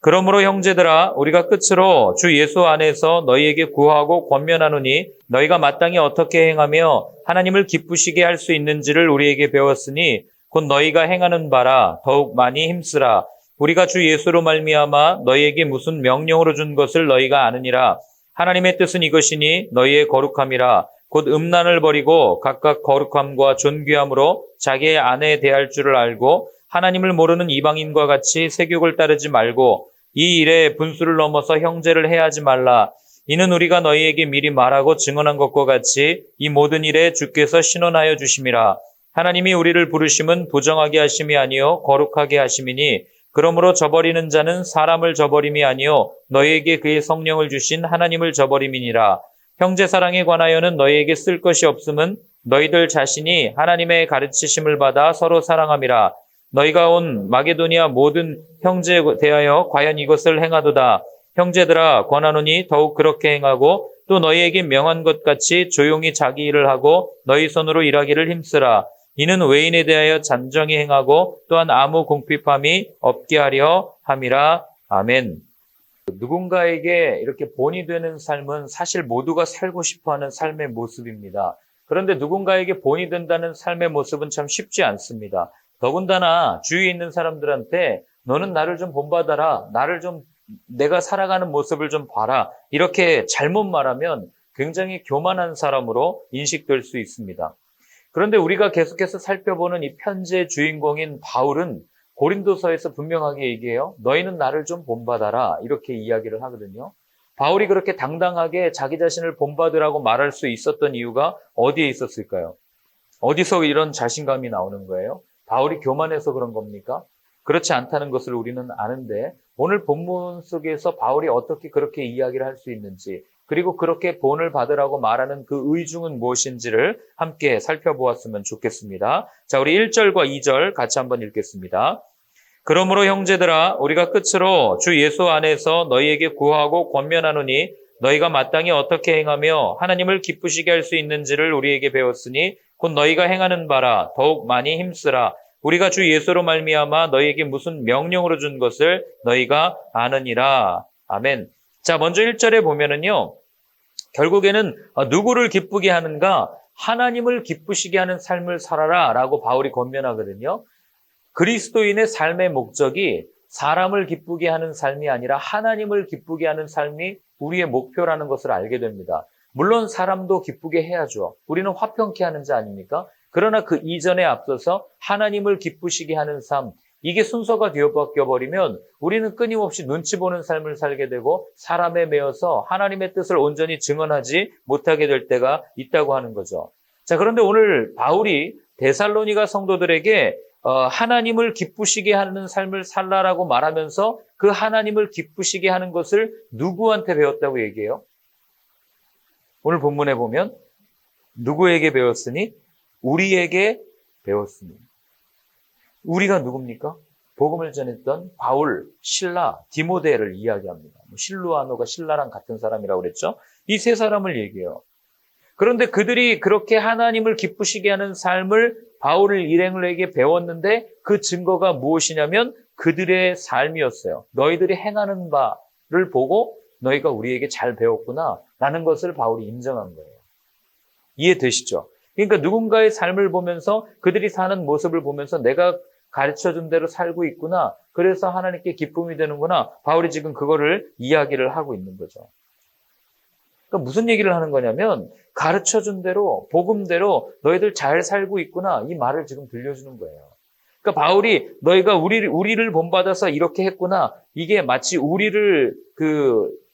그러므로 형제들아 우리가 끝으로 주 예수 안에서 너희에게 구하고 권면하노니 너희가 마땅히 어떻게 행하며 하나님을 기쁘시게 할 수 있는지를 우리에게 배웠으니 곧 너희가 행하는 바라 더욱 많이 힘쓰라. 우리가 주 예수로 말미암아 너희에게 무슨 명령으로 준 것을 너희가 아느니라. 하나님의 뜻은 이것이니 너희의 거룩함이라. 곧 음란을 버리고 각각 거룩함과 존귀함으로 자기의 아내에 대할 줄을 알고 하나님을 모르는 이방인과 같이 세욕을 따르지 말고 이 일에 분수를 넘어서 형제를 해하지 말라. 이는 우리가 너희에게 미리 말하고 증언한 것과 같이 이 모든 일에 주께서 신원하여 주심이라. 하나님이 우리를 부르심은 부정하게 하심이 아니요 거룩하게 하심이니 그러므로 저버리는 자는 사람을 저버림이 아니요 너희에게 그의 성령을 주신 하나님을 저버림이니라. 형제 사랑에 관하여는 너희에게 쓸 것이 없음은 너희들 자신이 하나님의 가르치심을 받아 서로 사랑함이라. 너희가 온 마게도니아 모든 형제에 대하여 과연 이것을 행하도다. 형제들아 권하노니 더욱 그렇게 행하고 또 너희에게 명한 것 같이 조용히 자기 일을 하고 너희 손으로 일하기를 힘쓰라. 이는 외인에 대하여 잔정히 행하고 또한 아무 궁핍함이 없게 하려 함이라. 아멘. 누군가에게 이렇게 본이 되는 삶은 사실 모두가 살고 싶어하는 삶의 모습입니다. 그런데 누군가에게 본이 된다는 삶의 모습은 참 쉽지 않습니다. 더군다나 주위에 있는 사람들한테 너는 나를 좀 본받아라. 나를 좀 내가 살아가는 모습을 좀 봐라. 이렇게 잘못 말하면 굉장히 교만한 사람으로 인식될 수 있습니다. 그런데 우리가 계속해서 살펴보는 이 편지의 주인공인 바울은 고린도서에서 분명하게 얘기해요. 너희는 나를 좀 본받아라. 이렇게 이야기를 하거든요. 바울이 그렇게 당당하게 자기 자신을 본받으라고 말할 수 있었던 이유가 어디에 있었을까요? 어디서 이런 자신감이 나오는 거예요? 바울이 교만해서 그런 겁니까? 그렇지 않다는 것을 우리는 아는데 오늘 본문 속에서 바울이 어떻게 그렇게 이야기를 할 수 있는지 그리고 그렇게 본을 받으라고 말하는 그 의중은 무엇인지를 함께 살펴보았으면 좋겠습니다. 자, 우리 1절과 2절 같이 한번 읽겠습니다. 그러므로 형제들아 우리가 끝으로 주 예수 안에서 너희에게 구하고 권면하노니 너희가 마땅히 어떻게 행하며 하나님을 기쁘시게 할 수 있는지를 우리에게 배웠으니 곧 너희가 행하는 바라 더욱 많이 힘쓰라. 우리가 주 예수로 말미암아 너희에게 무슨 명령으로 준 것을 너희가 아느니라. 아멘. 자, 먼저 1절에 보면은요. 결국에는 누구를 기쁘게 하는가? 하나님을 기쁘시게 하는 삶을 살아라 라고 바울이 권면하거든요. 그리스도인의 삶의 목적이 사람을 기쁘게 하는 삶이 아니라 하나님을 기쁘게 하는 삶이 우리의 목표라는 것을 알게 됩니다. 물론 사람도 기쁘게 해야죠. 우리는 화평케 하는 자 아닙니까? 그러나 그 이전에 앞서서 하나님을 기쁘시게 하는 삶, 이게 순서가 되어버리면 우리는 끊임없이 눈치 보는 삶을 살게 되고 사람에 매여서 하나님의 뜻을 온전히 증언하지 못하게 될 때가 있다고 하는 거죠. 자, 그런데 오늘 바울이 데살로니가 성도들에게 하나님을 기쁘시게 하는 삶을 살라라고 말하면서 그 하나님을 기쁘시게 하는 것을 누구한테 배웠다고 얘기해요? 오늘 본문에 보면 누구에게 배웠으니? 우리에게 배웠으니. 우리가 누굽니까? 복음을 전했던 바울, 실라, 디모데를 이야기합니다. 실루아노가 실라랑 같은 사람이라고 그랬죠? 이 세 사람을 얘기해요. 그런데 그들이 그렇게 하나님을 기쁘시게 하는 삶을 바울을 일행에게 배웠는데 그 증거가 무엇이냐면 그들의 삶이었어요. 너희들이 행하는 바를 보고 너희가 우리에게 잘 배웠구나 라는 것을 바울이 인정한 거예요. 이해되시죠? 그러니까 누군가의 삶을 보면서 그들이 사는 모습을 보면서 내가 가르쳐준 대로 살고 있구나. 그래서 하나님께 기쁨이 되는구나. 바울이 지금 그거를 이야기를 하고 있는 거죠. 그러니까 무슨 얘기를 하는 거냐면 가르쳐준 대로 복음대로 너희들 잘 살고 있구나. 이 말을 지금 들려주는 거예요. 그러니까 바울이 너희가 우리를 본받아서 이렇게 했구나. 이게 마치 우리를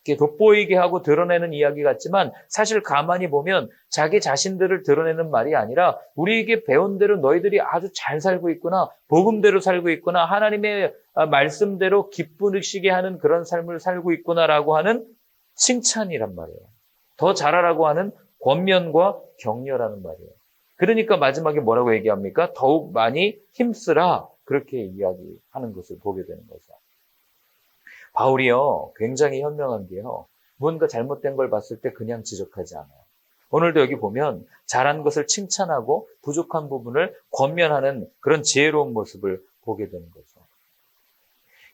이렇게 돋보이게 하고 드러내는 이야기 같지만 사실 가만히 보면 자기 자신들을 드러내는 말이 아니라 우리에게 배운 대로 너희들이 아주 잘 살고 있구나. 복음대로 살고 있구나. 하나님의 말씀대로 기쁘시게 하는 그런 삶을 살고 있구나라고 하는 칭찬이란 말이에요. 더 잘하라고 하는 권면과 격려라는 말이에요. 그러니까 마지막에 뭐라고 얘기합니까? 더욱 많이 힘쓰라. 그렇게 이야기하는 것을 보게 되는 거죠. 바울이요, 굉장히 현명한 게요, 무언가 잘못된 걸 봤을 때 그냥 지적하지 않아요. 오늘도 여기 보면 잘한 것을 칭찬하고 부족한 부분을 권면하는 그런 지혜로운 모습을 보게 되는 거죠.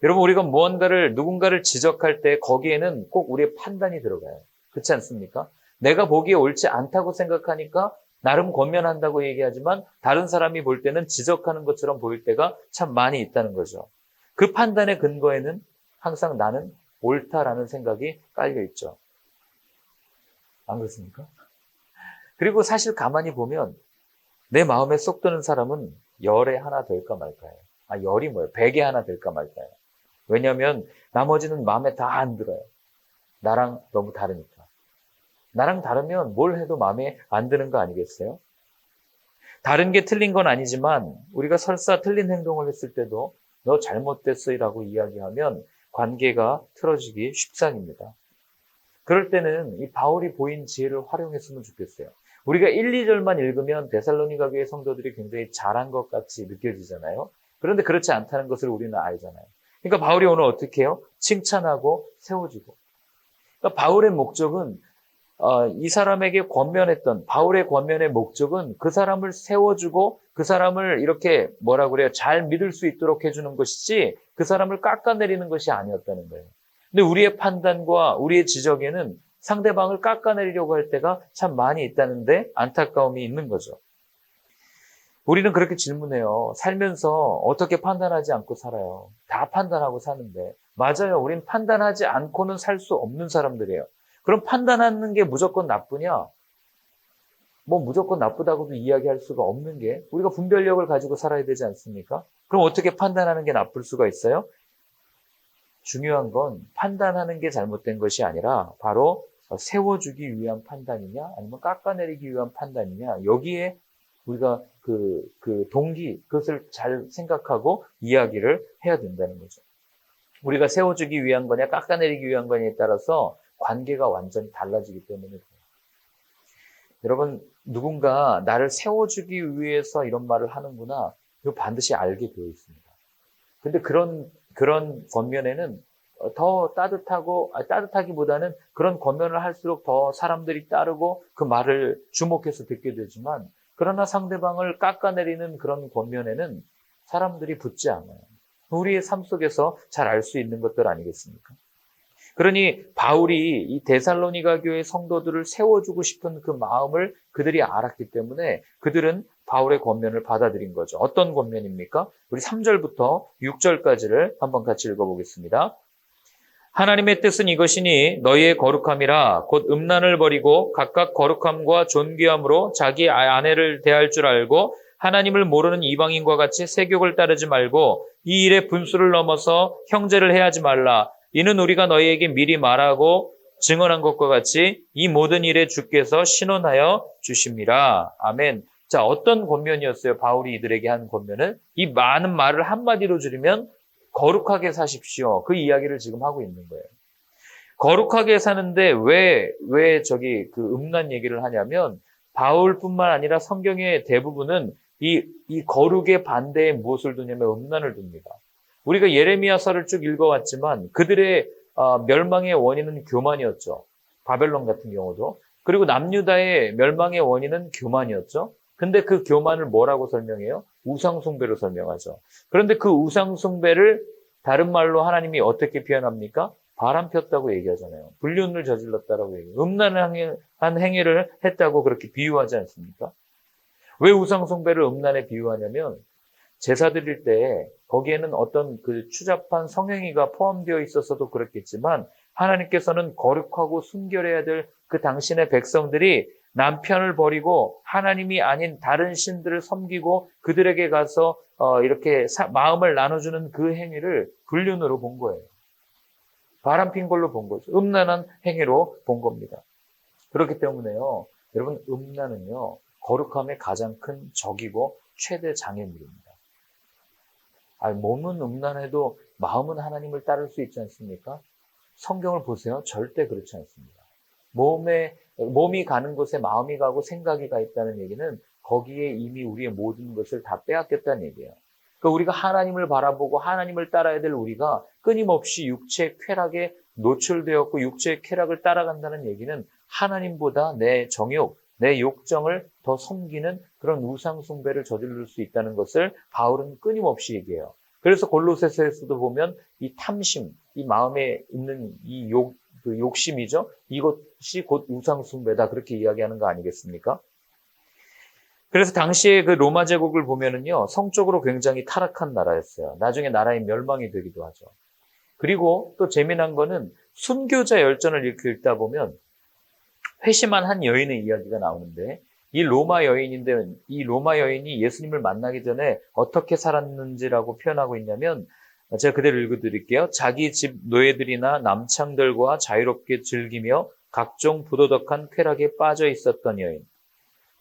여러분, 우리가 무언가를, 누군가를 지적할 때 거기에는 꼭 우리의 판단이 들어가요. 그렇지 않습니까? 내가 보기에 옳지 않다고 생각하니까 나름 권면한다고 얘기하지만 다른 사람이 볼 때는 지적하는 것처럼 보일 때가 참 많이 있다는 거죠. 그 판단의 근거에는 항상 나는 옳다라는 생각이 깔려 있죠. 안 그렇습니까? 그리고 사실 가만히 보면 내 마음에 쏙 드는 사람은 열에 하나 될까 말까요. 열이 뭐예요? 100에 하나 될까 말까요. 왜냐하면 나머지는 마음에 다 안 들어요. 나랑 너무 다르니까. 나랑 다르면 뭘 해도 마음에 안 드는 거 아니겠어요? 다른 게 틀린 건 아니지만 우리가 설사 틀린 행동을 했을 때도 너 잘못됐어라고 이야기하면 관계가 틀어지기 쉽상입니다. 그럴 때는 이 바울이 보인 지혜를 활용했으면 좋겠어요. 우리가 1, 2절만 읽으면 데살로니가 교회 성도들이 굉장히 잘한 것 같이 느껴지잖아요. 그런데 그렇지 않다는 것을 우리는 알잖아요. 그러니까 바울이 오늘 어떻게 해요? 칭찬하고 세워주고. 그러니까 바울의 목적은 이 사람에게 권면했던 바울의 권면의 목적은 그 사람을 세워주고 그 사람을 이렇게 뭐라 그래요? 잘 믿을 수 있도록 해주는 것이지 그 사람을 깎아내리는 것이 아니었다는 거예요. 근데 우리의 판단과 우리의 지적에는 상대방을 깎아내리려고 할 때가 참 많이 있다는데 안타까움이 있는 거죠. 우리는 그렇게 질문해요. 살면서 어떻게 판단하지 않고 살아요? 다 판단하고 사는데. 맞아요. 우린 판단하지 않고는 살 수 없는 사람들이에요. 그럼 판단하는 게 무조건 나쁘냐? 뭐 무조건 나쁘다고도 이야기할 수가 없는 게 우리가 분별력을 가지고 살아야 되지 않습니까? 그럼 어떻게 판단하는 게 나쁠 수가 있어요? 중요한 건 판단하는 게 잘못된 것이 아니라 바로 세워주기 위한 판단이냐 아니면 깎아내리기 위한 판단이냐 여기에 우리가 그 동기 그것을 잘 생각하고 이야기를 해야 된다는 거죠. 우리가 세워주기 위한 거냐 깎아내리기 위한 거냐에 따라서 관계가 완전히 달라지기 때문에 그래요. 여러분 누군가 나를 세워주기 위해서 이런 말을 하는구나 이거 반드시 알게 되어 있습니다. 근데 그런 권면에는 더 따뜻하기보다는 그런 권면을 할수록 더 사람들이 따르고 그 말을 주목해서 듣게 되지만 그러나 상대방을 깎아내리는 그런 권면에는 사람들이 붙지 않아요. 우리의 삶 속에서 잘 알 수 있는 것들 아니겠습니까? 그러니 바울이 이 데살로니가 교회 성도들을 세워주고 싶은 그 마음을 그들이 알았기 때문에 그들은 바울의 권면을 받아들인 거죠. 어떤 권면입니까? 우리 3절부터 6절까지를 한번 같이 읽어보겠습니다. 하나님의 뜻은 이것이니 너희의 거룩함이라 곧 음란을 버리고 각각 거룩함과 존귀함으로 자기 아내를 대할 줄 알고 하나님을 모르는 이방인과 같이 세욕을 따르지 말고 이 일의 분수를 넘어서 형제를 해하지 말라. 이는 우리가 너희에게 미리 말하고 증언한 것과 같이 이 모든 일에 주께서 신원하여 주심이라. 아멘. 자, 어떤 권면이었어요? 바울이 이들에게 한 권면은? 이 많은 말을 한마디로 줄이면 거룩하게 사십시오. 그 이야기를 지금 하고 있는 거예요. 거룩하게 사는데 왜 그 음란 얘기를 하냐면 바울뿐만 아니라 성경의 대부분은 이 거룩의 반대에 무엇을 두냐면 음란을 둡니다. 우리가 예레미야서를 쭉 읽어왔지만 그들의 멸망의 원인은 교만이었죠. 바벨론 같은 경우도. 그리고 남유다의 멸망의 원인은 교만이었죠. 근데 그 교만을 뭐라고 설명해요? 우상숭배로 설명하죠. 그런데 그 우상숭배를 다른 말로 하나님이 어떻게 표현합니까? 바람 폈다고 얘기하잖아요. 불륜을 저질렀다라고 얘기해요. 음란한 행위를 했다고 그렇게 비유하지 않습니까? 왜 우상숭배를 음란에 비유하냐면 제사 드릴 때 거기에는 어떤 그 추잡한 성행위가 포함되어 있어서도 그렇겠지만 하나님께서는 거룩하고 순결해야 될 그 당신의 백성들이 남편을 버리고 하나님이 아닌 다른 신들을 섬기고 그들에게 가서 이렇게 마음을 나눠주는 그 행위를 불륜으로 본 거예요. 바람핀 걸로 본 거죠. 음란한 행위로 본 겁니다. 그렇기 때문에요. 여러분 음란은요. 거룩함의 가장 큰 적이고 최대 장애물입니다. 몸은 음란해도 마음은 하나님을 따를 수 있지 않습니까? 성경을 보세요. 절대 그렇지 않습니다. 몸이 가는 곳에 마음이 가고 생각이 가 있다는 얘기는 거기에 이미 우리의 모든 것을 다 빼앗겼다는 얘기예요. 그러니까 우리가 하나님을 바라보고 하나님을 따라야 될 우리가 끊임없이 육체의 쾌락에 노출되었고 육체의 쾌락을 따라간다는 얘기는 하나님보다 내 정욕, 내 욕정을 더 섬기는 그런 우상 숭배를 저지를 수 있다는 것을 바울은 끊임없이 얘기해요. 그래서 골로새서에서도 보면 이 탐심, 이 마음에 있는 이 욕심이죠. 이것이 곧 우상숭배다. 그렇게 이야기하는 거 아니겠습니까? 그래서 당시에 그 로마 제국을 보면은요, 성적으로 굉장히 타락한 나라였어요. 나중에 나라의 멸망이 되기도 하죠. 그리고 또 재미난 거는 순교자 열전을 이렇게 읽다 보면 회심한 한 여인의 이야기가 나오는데, 이 로마 여인이 예수님을 만나기 전에 어떻게 살았는지라고 표현하고 있냐면, 제가 그대로 읽어드릴게요. 자기 집 노예들이나 남창들과 자유롭게 즐기며 각종 부도덕한 쾌락에 빠져 있었던 여인.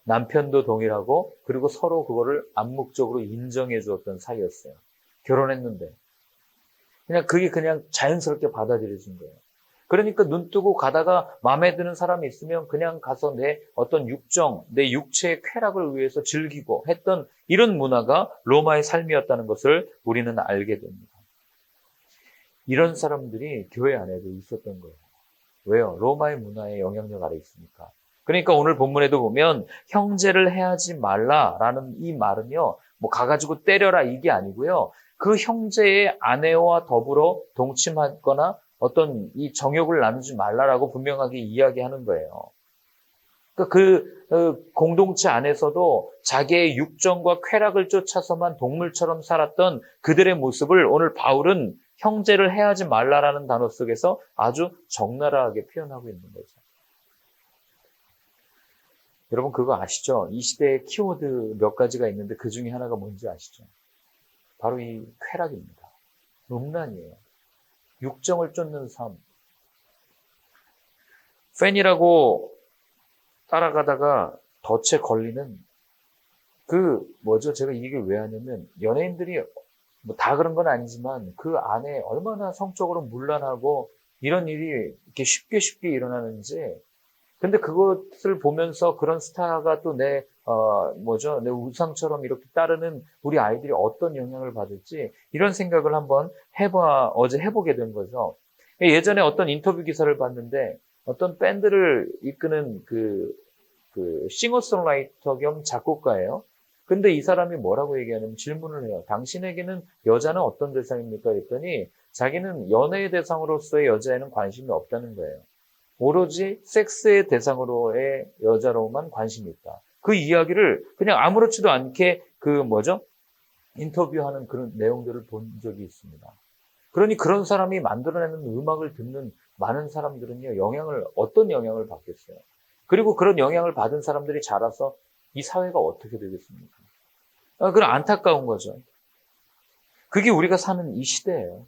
남편도 동일하고, 그리고 서로 그거를 암묵적으로 인정해 주었던 사이였어요. 결혼했는데. 그게 그냥 자연스럽게 받아들여진 거예요. 그러니까 눈 뜨고 가다가 마음에 드는 사람이 있으면 그냥 가서 내 어떤 내 육체의 쾌락을 위해서 즐기고 했던 이런 문화가 로마의 삶이었다는 것을 우리는 알게 됩니다. 이런 사람들이 교회 안에도 있었던 거예요. 왜요? 로마의 문화의 영향력 아래 있으니까. 그러니까 오늘 본문에도 보면 형제를 해하지 말라라는 이 말은요, 뭐 가가지고 때려라 이게 아니고요. 그 형제의 아내와 더불어 동침하거나 어떤 이 정욕을 나누지 말라라고 분명하게 이야기하는 거예요. 그러니까 그 공동체 안에서도 자기의 육정과 쾌락을 쫓아서만 동물처럼 살았던 그들의 모습을 오늘 바울은 형제를 해하지 말라라는 단어 속에서 아주 적나라하게 표현하고 있는 거죠. 여러분 그거 아시죠? 이 시대의 키워드 몇 가지가 있는데 그 중에 하나가 뭔지 아시죠? 바로 이 쾌락입니다. 음란이에요. 육정을 쫓는 삶. 팬이라고 따라가다가 덫에 걸리는 제가 이게 왜 하냐면 연예인들이 뭐 다 그런 건 아니지만 그 안에 얼마나 성적으로 문란하고 이런 일이 이렇게 쉽게 일어나는지. 근데 그것을 보면서 그런 스타가 또 내 우상처럼 이렇게 따르는 우리 아이들이 어떤 영향을 받을지 이런 생각을 한번 어제 해보게 된 거죠. 예전에 어떤 인터뷰 기사를 봤는데 어떤 밴드를 이끄는 그 싱어송라이터 겸 작곡가예요. 근데 이 사람이 뭐라고 얘기하냐면 질문을 해요. 당신에게는 여자는 어떤 대상입니까? 했더니 자기는 연애의 대상으로서의 여자에는 관심이 없다는 거예요. 오로지 섹스의 대상으로의 여자로만 관심이 있다. 그 이야기를 그냥 아무렇지도 않게 인터뷰하는 그런 내용들을 본 적이 있습니다. 그러니 그런 사람이 만들어내는 음악을 듣는 많은 사람들은요, 어떤 영향을 받겠어요? 그리고 그런 영향을 받은 사람들이 자라서 이 사회가 어떻게 되겠습니까? 그건 안타까운 거죠. 그게 우리가 사는 이 시대예요.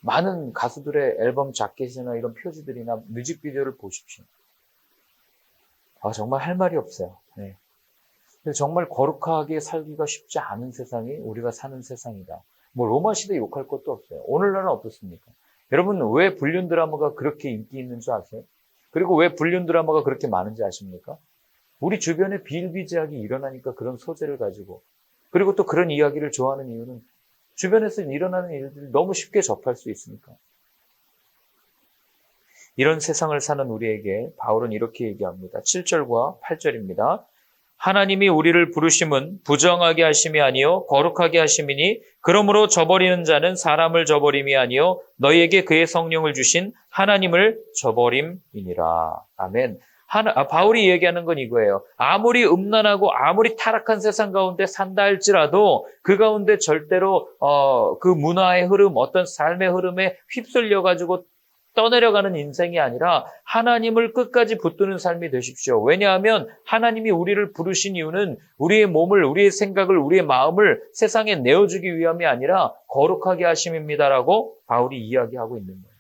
많은 가수들의 앨범 자켓이나 이런 표지들이나 뮤직비디오를 보십시오. 정말 할 말이 없어요. 네. 정말 거룩하게 살기가 쉽지 않은 세상이 우리가 사는 세상이다. 뭐 로마 시대 욕할 것도 없어요. 오늘날은 어떻습니까? 여러분 왜 불륜 드라마가 그렇게 인기 있는 줄 아세요? 그리고 왜 불륜 드라마가 그렇게 많은지 아십니까? 우리 주변에 비일비재하게 일어나니까 그런 소재를 가지고, 그리고 또 그런 이야기를 좋아하는 이유는 주변에서 일어나는 일들을 너무 쉽게 접할 수 있으니까. 이런 세상을 사는 우리에게 바울은 이렇게 얘기합니다. 7절과 8절입니다. 하나님이 우리를 부르심은 부정하게 하심이 아니요 거룩하게 하심이니 그러므로 저버리는 자는 사람을 저버림이 아니요 너희에게 그의 성령을 주신 하나님을 저버림이니라. 아멘. 바울이 얘기하는 건 이거예요. 아무리 음란하고 아무리 타락한 세상 가운데 산다 할지라도 그 가운데 절대로 그 문화의 흐름, 어떤 삶의 흐름에 휩쓸려가지고 떠내려가는 인생이 아니라 하나님을 끝까지 붙드는 삶이 되십시오. 왜냐하면 하나님이 우리를 부르신 이유는 우리의 몸을, 우리의 생각을, 우리의 마음을 세상에 내어주기 위함이 아니라 거룩하게 하심입니다라고 바울이 이야기하고 있는 거예요.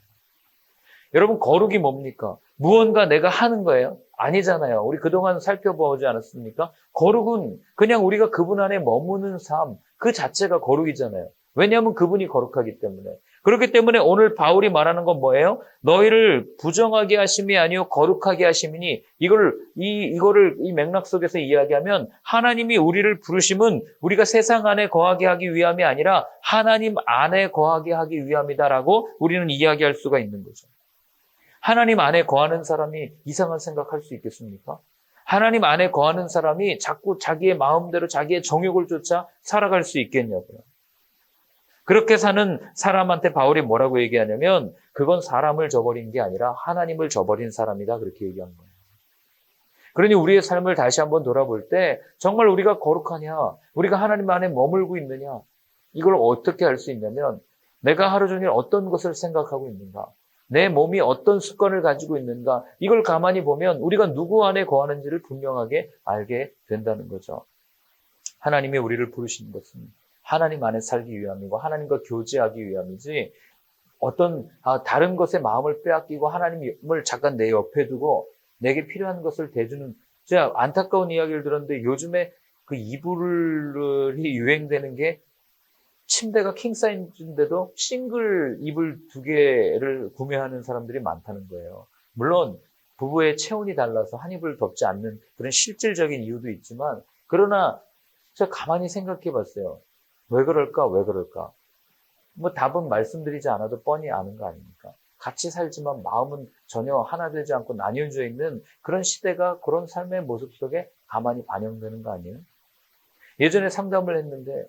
여러분 거룩이 뭡니까? 무언가 내가 하는 거예요? 아니잖아요. 우리 그동안 살펴보지 않았습니까? 거룩은 그냥 우리가 그분 안에 머무는 삶, 그 자체가 거룩이잖아요. 왜냐하면 그분이 거룩하기 때문에. 그렇기 때문에 오늘 바울이 말하는 건 뭐예요? 너희를 부정하게 하심이 아니요 거룩하게 하심이니 이거를 이 맥락 속에서 이야기하면 하나님이 우리를 부르심은 우리가 세상 안에 거하게 하기 위함이 아니라 하나님 안에 거하게 하기 위함이다라고 우리는 이야기할 수가 있는 거죠. 하나님 안에 거하는 사람이 이상한 생각할 수 있겠습니까? 하나님 안에 거하는 사람이 자꾸 자기의 마음대로 자기의 정욕을 쫓아 살아갈 수 있겠냐고요. 그렇게 사는 사람한테 바울이 뭐라고 얘기하냐면 그건 사람을 저버린 게 아니라 하나님을 저버린 사람이다. 그렇게 얘기한 거예요. 그러니 우리의 삶을 다시 한번 돌아볼 때 정말 우리가 거룩하냐, 우리가 하나님 안에 머물고 있느냐, 이걸 어떻게 알 수 있냐면 내가 하루 종일 어떤 것을 생각하고 있는가, 내 몸이 어떤 습관을 가지고 있는가, 이걸 가만히 보면 우리가 누구 안에 거하는지를 분명하게 알게 된다는 거죠. 하나님이 우리를 부르신 것은 하나님 안에 살기 위함이고 하나님과 교제하기 위함이지 어떤 다른 것에 마음을 빼앗기고 하나님을 잠깐 내 옆에 두고 내게 필요한 것을 대주는, 제가 안타까운 이야기를 들었는데 요즘에 그 이불이 유행되는 게 침대가 킹사이즈인데도 싱글 이불 2개를 구매하는 사람들이 많다는 거예요. 물론 부부의 체온이 달라서 한 이불 덮지 않는 그런 실질적인 이유도 있지만, 그러나 제가 가만히 생각해 봤어요. 왜 그럴까? 왜 그럴까? 뭐 답은 말씀드리지 않아도 뻔히 아는 거 아닙니까? 같이 살지만 마음은 전혀 하나 되지 않고 나뉘어져 있는 그런 시대가 그런 삶의 모습 속에 가만히 반영되는 거 아니에요? 예전에 상담을 했는데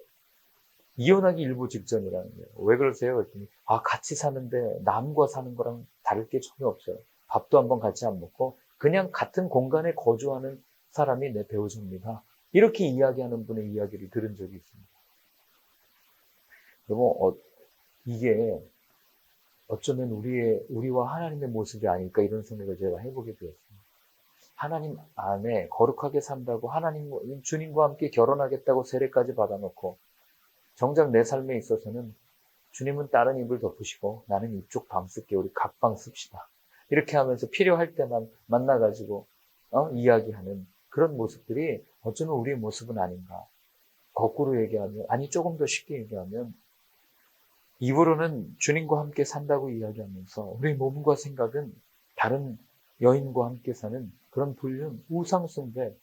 이혼하기 일부 직전이라는 거예요. 왜 그러세요? 그랬더니 같이 사는데 남과 사는 거랑 다를 게 전혀 없어요. 밥도 한번 같이 안 먹고 그냥 같은 공간에 거주하는 사람이 내 배우자입니다. 이렇게 이야기하는 분의 이야기를 들은 적이 있습니다. 그리고 이게 어쩌면 우리와 하나님의 모습이 아닐까, 이런 생각을 제가 해보게 되었습니다. 하나님 안에 거룩하게 산다고 주님과 함께 결혼하겠다고 세례까지 받아놓고 정작 내 삶에 있어서는 주님은 다른 입을 덮으시고 나는 이쪽 방 쓸게, 우리 각 방 씁시다, 이렇게 하면서 필요할 때만 만나가지고 이야기하는 그런 모습들이 어쩌면 우리의 모습은 아닌가. 거꾸로 얘기하면, 아니 조금 더 쉽게 얘기하면 입으로는 주님과 함께 산다고 이야기하면서 우리 몸과 생각은 다른 여인과 함께 사는 그런 불륜, 우상숭배,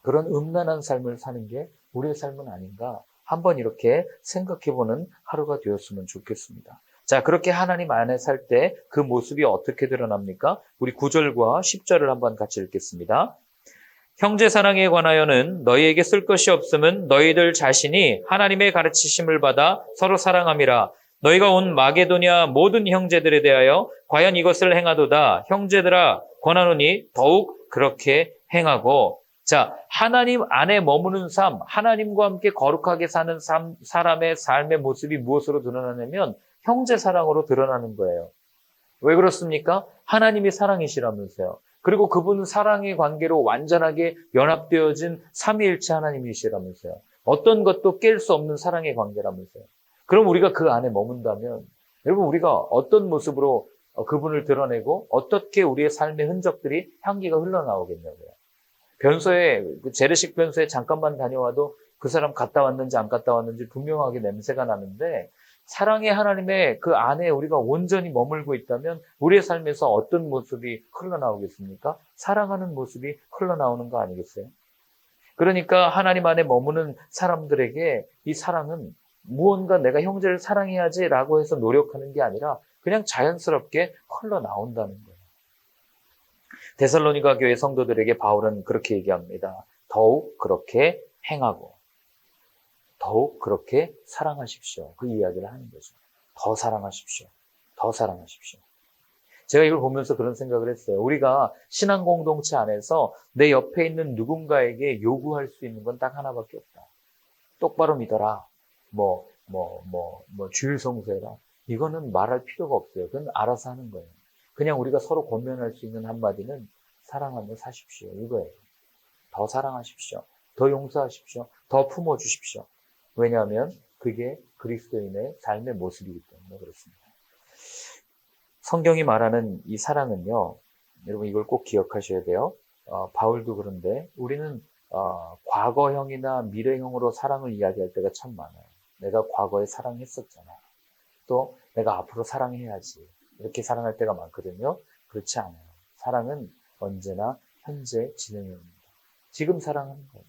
그런 음란한 삶을 사는 게 우리의 삶은 아닌가, 한번 이렇게 생각해보는 하루가 되었으면 좋겠습니다. 자, 그렇게 하나님 안에 살 때 그 모습이 어떻게 드러납니까? 우리 9절과 10절을 한번 같이 읽겠습니다. 형제 사랑에 관하여는 너희에게 쓸 것이 없음은 너희들 자신이 하나님의 가르치심을 받아 서로 사랑함이라. 너희가 온 마게도냐 모든 형제들에 대하여 과연 이것을 행하도다. 형제들아 권하노니 더욱 그렇게 행하고. 자, 하나님 안에 머무는 삶, 하나님과 함께 거룩하게 사는 사람의 삶의 모습이 무엇으로 드러나냐면 형제 사랑으로 드러나는 거예요. 왜 그렇습니까? 하나님이 사랑이시라면서요. 그리고 그분은 사랑의 관계로 완전하게 연합되어진 삼위일체 하나님이시라면서요. 어떤 것도 깰 수 없는 사랑의 관계라면서요. 그럼 우리가 그 안에 머문다면 여러분, 우리가 어떤 모습으로 그분을 드러내고 어떻게 우리의 삶의 흔적들이, 향기가 흘러나오겠냐고요. 재래식 변소에 잠깐만 다녀와도 그 사람 갔다 왔는지 안 갔다 왔는지 분명하게 냄새가 나는데, 사랑의 하나님의 그 안에 우리가 온전히 머물고 있다면 우리의 삶에서 어떤 모습이 흘러나오겠습니까? 사랑하는 모습이 흘러나오는 거 아니겠어요? 그러니까 하나님 안에 머무는 사람들에게 이 사랑은 무언가 내가 형제를 사랑해야지라고 해서 노력하는 게 아니라 그냥 자연스럽게 흘러나온다는 거예요. 데살로니가 교회 성도들에게 바울은 그렇게 얘기합니다. 더욱 그렇게 행하고 더욱 그렇게 사랑하십시오. 그 이야기를 하는 거죠. 더 사랑하십시오. 더 사랑하십시오. 제가 이걸 보면서 그런 생각을 했어요. 우리가 신앙 공동체 안에서 내 옆에 있는 누군가에게 요구할 수 있는 건 딱 하나밖에 없다. 똑바로 믿어라. 주일 성수해라. 이거는 말할 필요가 없어요. 그건 알아서 하는 거예요. 그냥 우리가 서로 권면할 수 있는 한마디는 사랑하며 사십시오. 이거예요. 더 사랑하십시오. 더 용서하십시오. 더 품어주십시오. 왜냐하면 그게 그리스도인의 삶의 모습이기 때문에 그렇습니다. 성경이 말하는 이 사랑은요, 여러분 이걸 꼭 기억하셔야 돼요. 바울도 그런데 우리는 과거형이나 미래형으로 사랑을 이야기할 때가 참 많아요. 내가 과거에 사랑했었잖아. 또 내가 앞으로 사랑해야지. 이렇게 사랑할 때가 많거든요. 그렇지 않아요. 사랑은 언제나 현재 진행형입니다. 지금 사랑하는 거예요.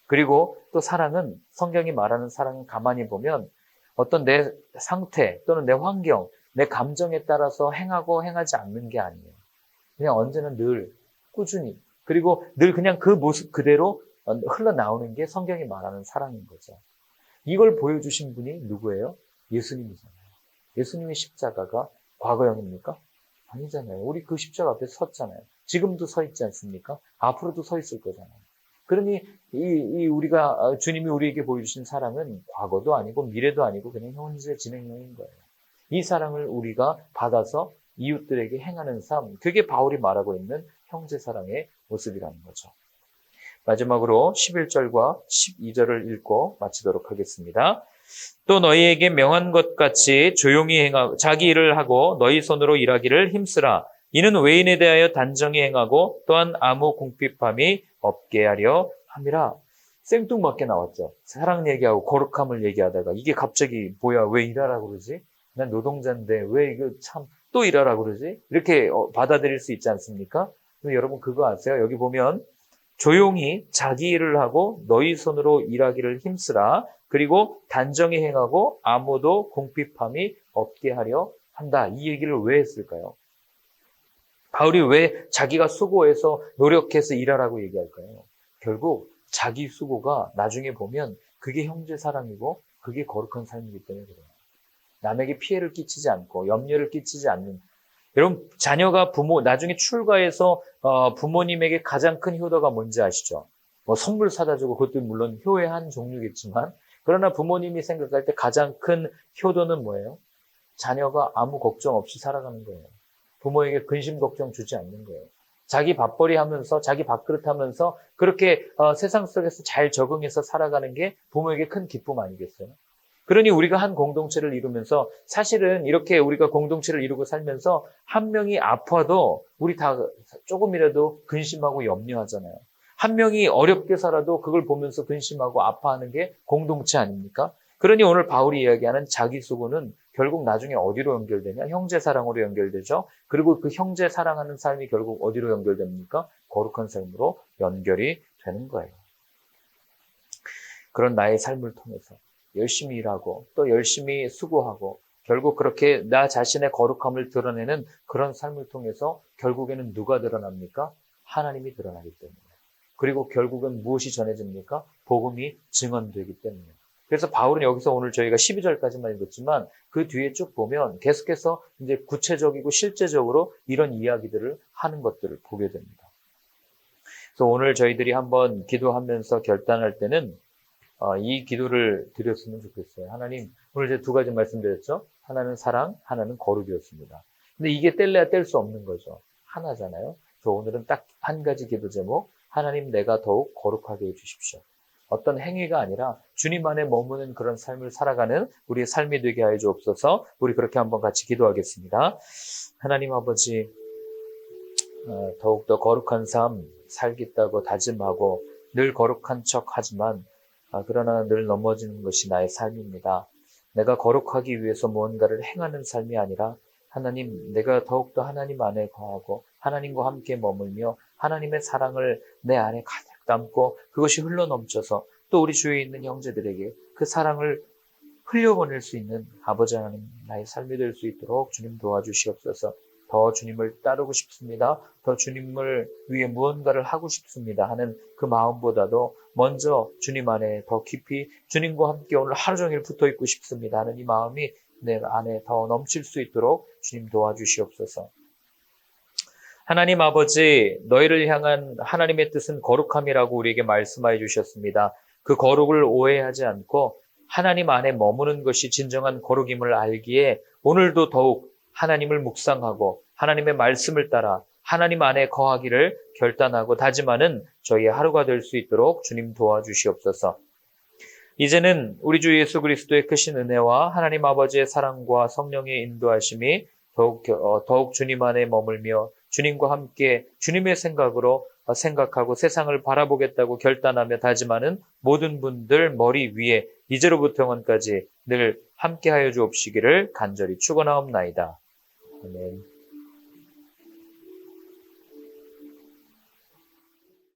그리고 또 사랑은, 성경이 말하는 사랑은 가만히 보면 어떤 내 상태 또는 내 환경, 내 감정에 따라서 행하고 행하지 않는 게 아니에요. 그냥 언제나 늘 꾸준히, 그리고 늘 그냥 그 모습 그대로 흘러나오는 게 성경이 말하는 사랑인 거죠. 이걸 보여주신 분이 누구예요? 예수님이잖아요. 예수님의 십자가가 과거형입니까? 아니잖아요. 우리 그 십자가 앞에 섰잖아요. 지금도 서 있지 않습니까? 앞으로도 서 있을 거잖아요. 그러니 우리가 주님이 우리에게 보여주신 사랑은 과거도 아니고 미래도 아니고 그냥 현재 진행형인 거예요. 이 사랑을 우리가 받아서 이웃들에게 행하는 삶, 그게 바울이 말하고 있는 형제 사랑의 모습이라는 거죠. 마지막으로 11절과 12절을 읽고 마치도록 하겠습니다. 또 너희에게 명한 것 같이 조용히 행하고 자기 일을 하고 너희 손으로 일하기를 힘쓰라. 이는 외인에 대하여 단정히 행하고 또한 아무 궁핍함이 없게 하려 함이라. 생뚱맞게 나왔죠. 사랑 얘기하고 거룩함을 얘기하다가 이게 갑자기 뭐야, 왜 일하라고 그러지? 난 노동자인데 왜 이거 참 또 일하라고 그러지? 이렇게 받아들일 수 있지 않습니까? 여러분 그거 아세요? 여기 보면 조용히 자기 일을 하고 너희 손으로 일하기를 힘쓰라. 그리고 단정히 행하고 아무도 궁핍함이 없게 하려 한다. 이 얘기를 왜 했을까요? 바울이 왜 자기가 수고해서 노력해서 일하라고 얘기할까요? 결국 자기 수고가 나중에 보면 그게 형제 사랑이고 그게 거룩한 삶이기 때문에 그래요. 남에게 피해를 끼치지 않고 염려를 끼치지 않는, 여러분 자녀가 나중에 출가해서 부모님에게 가장 큰 효도가 뭔지 아시죠? 뭐 선물 사다 주고, 그것도 물론 효의 한 종류겠지만, 그러나 부모님이 생각할 때 가장 큰 효도는 뭐예요? 자녀가 아무 걱정 없이 살아가는 거예요. 부모에게 근심 걱정 주지 않는 거예요. 자기 밥벌이 하면서 자기 밥그릇 하면서 그렇게 세상 속에서 잘 적응해서 살아가는 게 부모에게 큰 기쁨 아니겠어요? 그러니 우리가 한 공동체를 이루면서, 사실은 이렇게 우리가 공동체를 이루고 살면서 한 명이 아파도 우리 다 조금이라도 근심하고 염려하잖아요. 한 명이 어렵게 살아도 그걸 보면서 근심하고 아파하는 게 공동체 아닙니까? 그러니 오늘 바울이 이야기하는 자기 수고는 결국 나중에 어디로 연결되냐? 형제 사랑으로 연결되죠. 그리고 그 형제 사랑하는 삶이 결국 어디로 연결됩니까? 거룩한 삶으로 연결이 되는 거예요. 그런 나의 삶을 통해서 열심히 일하고 또 열심히 수고하고 결국 그렇게 나 자신의 거룩함을 드러내는 그런 삶을 통해서 결국에는 누가 드러납니까? 하나님이 드러나기 때문에. 그리고 결국은 무엇이 전해집니까? 복음이 증언되기 때문에. 그래서 바울은 여기서 오늘 저희가 12절까지만 읽었지만 그 뒤에 쭉 보면 계속해서 이제 구체적이고 실제적으로 이런 이야기들을 하는 것들을 보게 됩니다. 그래서 오늘 저희들이 한번 기도하면서 결단할 때는 이 기도를 드렸으면 좋겠어요. 하나님, 오늘 제가 두 가지 말씀드렸죠? 하나는 사랑, 하나는 거룩이었습니다. 근데 이게 뗄래야 뗄 수 없는 거죠. 하나잖아요. 그래서 오늘은 딱 한 가지 기도 제목, 하나님 내가 더욱 거룩하게 해주십시오. 어떤 행위가 아니라 주님 안에 머무는 그런 삶을 살아가는 우리의 삶이 되게 하여 주옵소서. 우리 그렇게 한번 같이 기도하겠습니다. 하나님 아버지, 더욱더 거룩한 삶 살겠다고 다짐하고 늘 거룩한 척 하지만 그러나 늘 넘어지는 것이 나의 삶입니다. 내가 거룩하기 위해서 무언가를 행하는 삶이 아니라 하나님, 내가 더욱더 하나님 안에 거하고 하나님과 함께 머물며 하나님의 사랑을 내 안에 가득 담고 그것이 흘러넘쳐서 또 우리 주위에 있는 형제들에게 그 사랑을 흘려보낼 수 있는 아버지 하나님, 나의 삶이 될 수 있도록 주님 도와주시옵소서. 더 주님을 따르고 싶습니다. 더 주님을 위해 무언가를 하고 싶습니다 하는 그 마음보다도 먼저 주님 안에 더 깊이 주님과 함께 오늘 하루 종일 붙어 있고 싶습니다 하는 이 마음이 내 안에 더 넘칠 수 있도록 주님 도와주시옵소서. 하나님 아버지, 너희를 향한 하나님의 뜻은 거룩함이라고 우리에게 말씀하여 주셨습니다. 그 거룩을 오해하지 않고 하나님 안에 머무는 것이 진정한 거룩임을 알기에 오늘도 더욱 하나님을 묵상하고 하나님의 말씀을 따라 하나님 안에 거하기를 결단하고 다짐하는 저희의 하루가 될 수 있도록 주님 도와주시옵소서. 이제는 우리 주 예수 그리스도의 크신 은혜와 하나님 아버지의 사랑과 성령의 인도하심이 더욱 주님 안에 머물며 주님과 함께 주님의 생각으로 생각하고 세상을 바라보겠다고 결단하며 다짐하는 모든 분들 머리 위에 이제로부터 영원까지 늘 함께하여 주옵시기를 간절히 축원하옵나이다. 아멘.